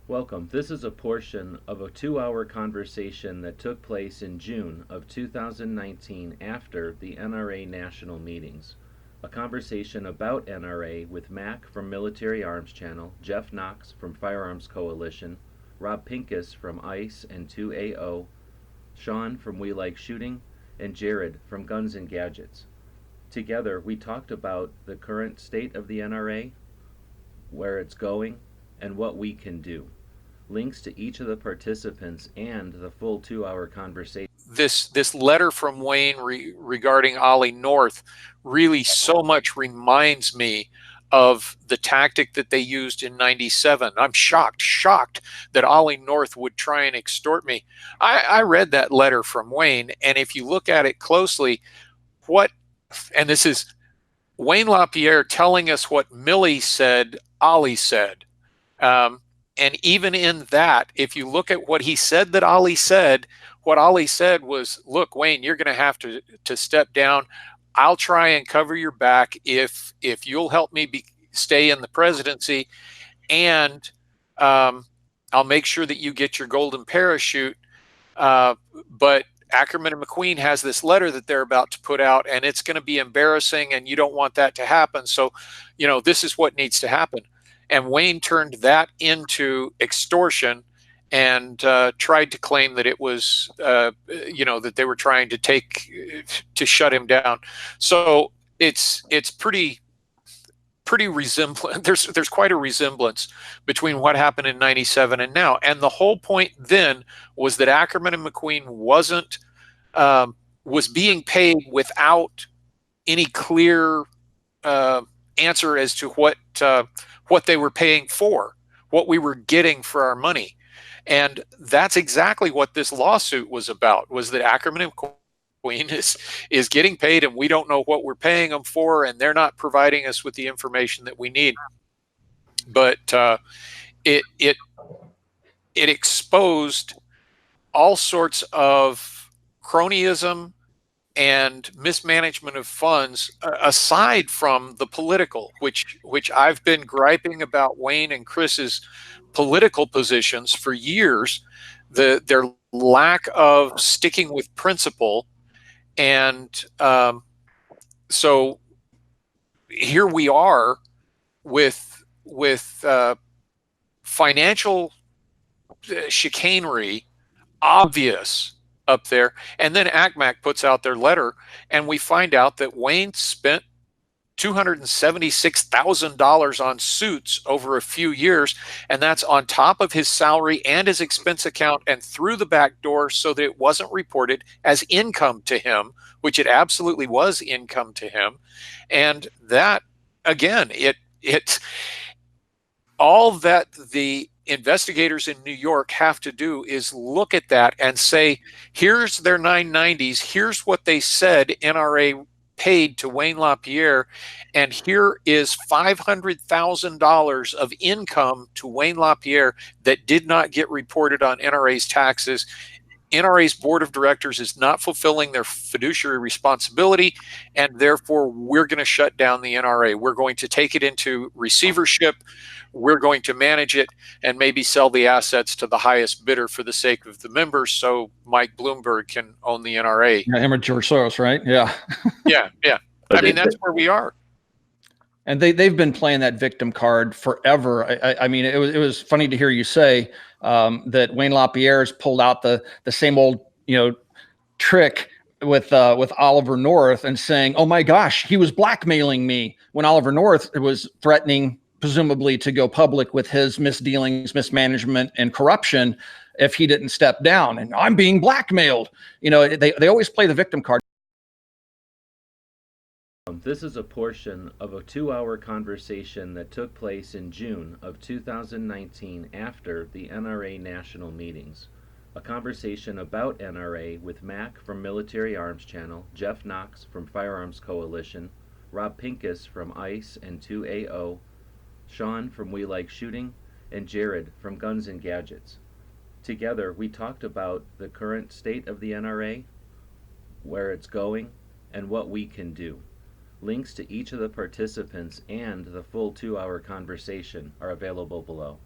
Welcome. This is a portion of a 2 hour conversation that took place in June of 2019 after the NRA national meetings. A conversation about NRA with Mac from Military Arms Channel, Jeff Knox from Firearms Coalition, Rob Pincus from ICE and 2AO, Sean from We Like Shooting, and Jared from Guns and Gadgets. Together, we talked about the current state of the NRA, where it's going, and what we can do. Links to each of the participants and the full 2 hour conversation. This letter from Wayne regarding Ollie North really so much reminds me of the tactic that they used in 97. I'm shocked that Ollie North would try and extort me. I read that letter from Wayne, and if you look at it closely, and this is Wayne LaPierre telling us what Milley said, Ollie said. And even in that, if you look at what he said that Ollie said, what Ollie said was, look, Wayne, you're going to have to step down. I'll try and cover your back if you'll help me stay in the presidency, and I'll make sure that you get your golden parachute. But Ackerman and McQueen has this letter that they're about to put out, and it's going to be embarrassing, and you don't want that to happen. So, this is what needs to happen. And Wayne turned that into extortion and tried to claim that it was, that they were trying to shut him down. So it's pretty resemblant. There's quite a resemblance between what happened in 97 and now. And the whole point then was that Ackerman and McQueen was being paid without any clear answer as to what they were paying for, what we were getting for our money. And that's exactly what this lawsuit was about, was that Ackerman and McQueen is getting paid, and we don't know what we're paying them for, and they're not providing us with the information that we need. But it exposed all sorts of cronyism and mismanagement of funds, aside from the political, which I've been griping about Wayne and Chris's political positions for years, their lack of sticking with principle. And so here we are with financial chicanery, obvious up there. And then ACMAC puts out their letter, and we find out that Wayne spent $276,000 on suits over a few years, and that's on top of his salary and his expense account and through the back door, so that it wasn't reported as income to him, which it absolutely was income to him. And that, again, it all that the investigators in New York have to do is look at that and say, here's their 990s, here's what they said NRA paid to Wayne LaPierre, and here is $500,000 of income to Wayne LaPierre that did not get reported on NRA's taxes. NRA's board of directors is not fulfilling their fiduciary responsibility, and therefore we're going to shut down the NRA. We're going to take it into receivership. We're going to manage it and maybe sell the assets to the highest bidder for the sake of the members, so Mike Bloomberg can own the NRA. Yeah, him or George Soros, right? Yeah. Yeah. I mean, that's where we are. And they've been playing that victim card forever. I mean, it was funny to hear you say that Wayne LaPierre's pulled out the same old trick with Oliver North and saying, oh my gosh, he was blackmailing me, when Oliver North was threatening presumably to go public with his misdealings, mismanagement, and corruption if he didn't step down. And I'm being blackmailed. They always play the victim card. This is a portion of a 2 hour conversation that took place in June of 2019 after the NRA national meetings. A conversation about NRA with Mac from Military Arms Channel, Jeff Knox from Firearms Coalition, Rob Pincus from ICE and 2AO, Sean from We Like Shooting, and Jared from Guns and Gadgets. Together, we talked about the current state of the NRA, where it's going, and what we can do. Links to each of the participants and the full 2 hour conversation are available below.